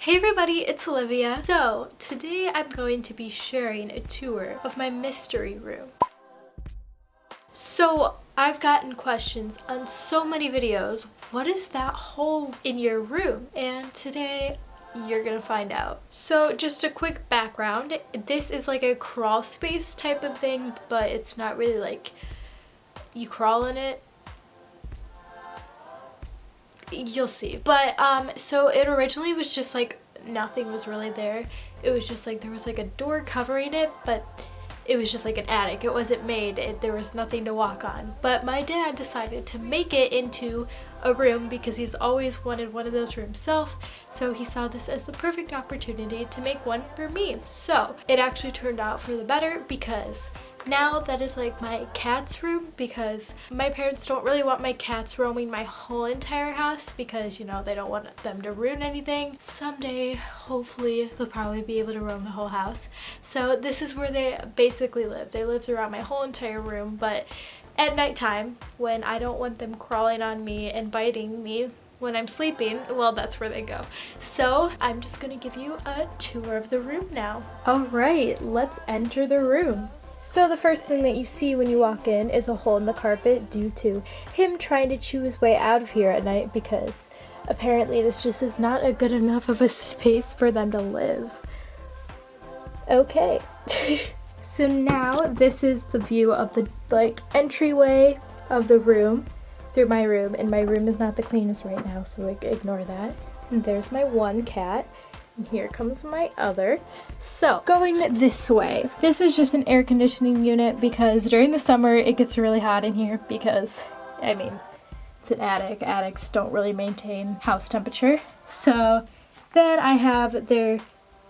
Hey everybody, it's Olivia. So today I'm going to be sharing a tour of my mystery room. So I've gotten questions on so many videos, what is that hole in your room? And today you're gonna find out. So just a quick background, this is like a crawl space type of thing, but it's not really like you crawl in it. You'll see. But so it originally was just like nothing was really there. It was just like there was like a door covering it, but it was just like an attic. It wasn't made. There was nothing to walk on. But my dad decided to make it into a room because he's always wanted one of those for himself. So he saw this as the perfect opportunity to make one for me. So it actually turned out for the better because now that is like my cat's room, because my parents don't really want my cats roaming my whole entire house because, you know, they don't want them to ruin anything. Someday, hopefully, they'll probably be able to roam the whole house. So this is where they basically live. They live throughout my whole entire room, but at nighttime, when I don't want them crawling on me and biting me when I'm sleeping, well, that's where they go. So I'm just gonna give you a tour of the room now. All right, let's enter the room. So the first thing that you see when you walk in is a hole in the carpet due to him trying to chew his way out of here at night because apparently this just is not a good enough of a space for them to live. Okay. So now this is the view of the entryway of the room through my room, and my room is not the cleanest right now, so ignore that. And there's my one cat. And here comes my other. So going this way, this is just an air conditioning unit because during the summer it gets really hot in here because, I mean, it's an attic. Attics don't really maintain house temperature. So then I have their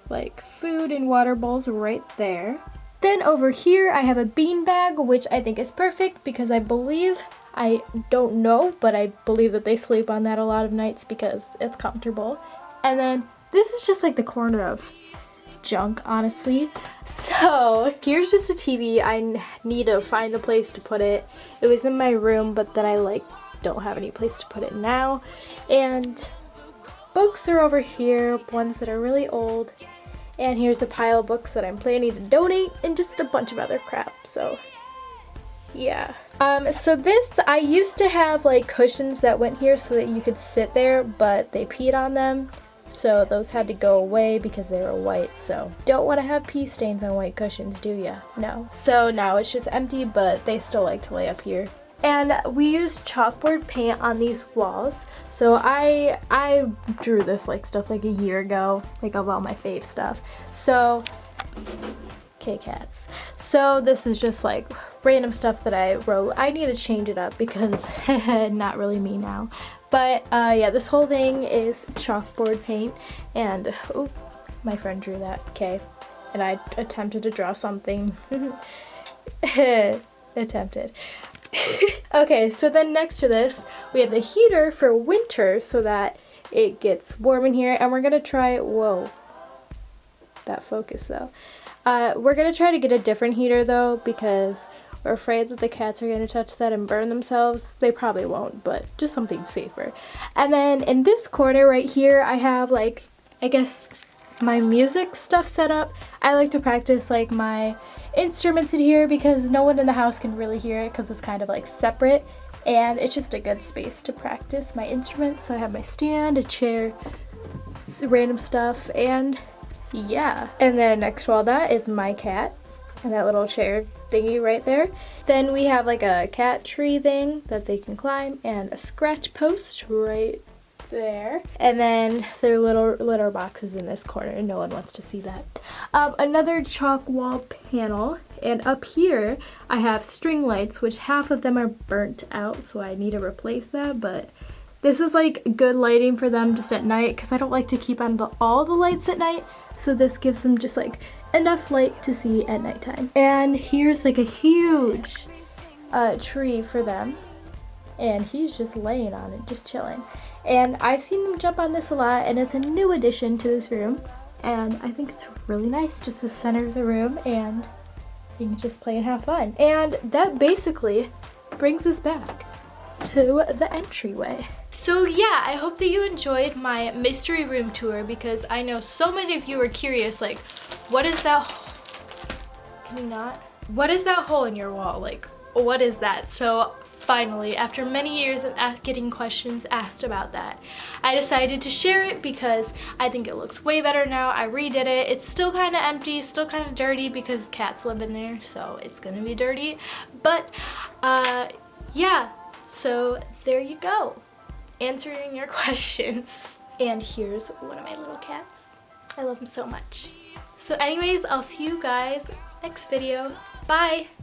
like food and water bowls right there. Then over here I have a bean bag, which I think is perfect because I don't know, but I believe that they sleep on that a lot of nights because it's comfortable. And then this is just like the corner of junk, honestly. So here's just a TV. I need to find a place to put it. It was in my room, but then I don't have any place to put it now. And books are over here, ones that are really old. And here's a pile of books that I'm planning to donate and just a bunch of other crap. So yeah. So this, I used to have like cushions that went here so that you could sit there, but they peed on them. So those had to go away because they were white. So don't want to have pee stains on white cushions, do ya? No. So now it's just empty, but they still like to lay up here. And we used chalkboard paint on these walls. So I drew this stuff like a year ago, like of all my fave stuff. So, okay, cats. So this is just like random stuff that I wrote. I need to change it up because not really me now. But yeah, this whole thing is chalkboard paint, and oh, my friend drew that, okay. And I attempted to draw something. Attempted. Okay, so then next to this, we have the heater for winter so that it gets warm in here, and we're gonna try, whoa, that focus though. We're gonna try to get a different heater though because we're afraid that the cats are gonna touch that and burn themselves. They probably won't, but just something safer. And then in this corner right here, I have I guess my music stuff set up. I like to practice my instruments in here because no one in the house can really hear it because it's kind of separate, and it's just a good space to practice my instruments. So I have my stand, a chair, random stuff, and yeah. And then next to all that is my cat and that little chair thingy right there. Then we have a cat tree thing that they can climb and a scratch post right there. And then their little litter boxes in this corner, and no one wants to see that. Another chalk wall panel, and up here I have string lights, which half of them are burnt out, so I need to replace that, but this is good lighting for them just at night because I don't like to keep on all the lights at night, so this gives them just enough light to see at nighttime. And here's a huge tree for them, and he's just laying on it, just chilling. And I've seen him jump on this a lot, and it's a new addition to this room, and I think it's really nice, just the center of the room, and you can just play and have fun. And that basically brings us back to the entryway. So yeah, I hope that you enjoyed my mystery room tour, because I know so many of you are curious, like, what is that? Can you not? What is that hole in your wall? Like, what is that? So finally, after many years of getting questions asked about that, I decided to share it because I think it looks way better now. I redid it. It's still kind of empty, still kind of dirty because cats live in there, so it's gonna be dirty. But yeah, so there you go, answering your questions. And here's one of my little cats. I love him so much. So anyways, I'll see you guys next video. Bye!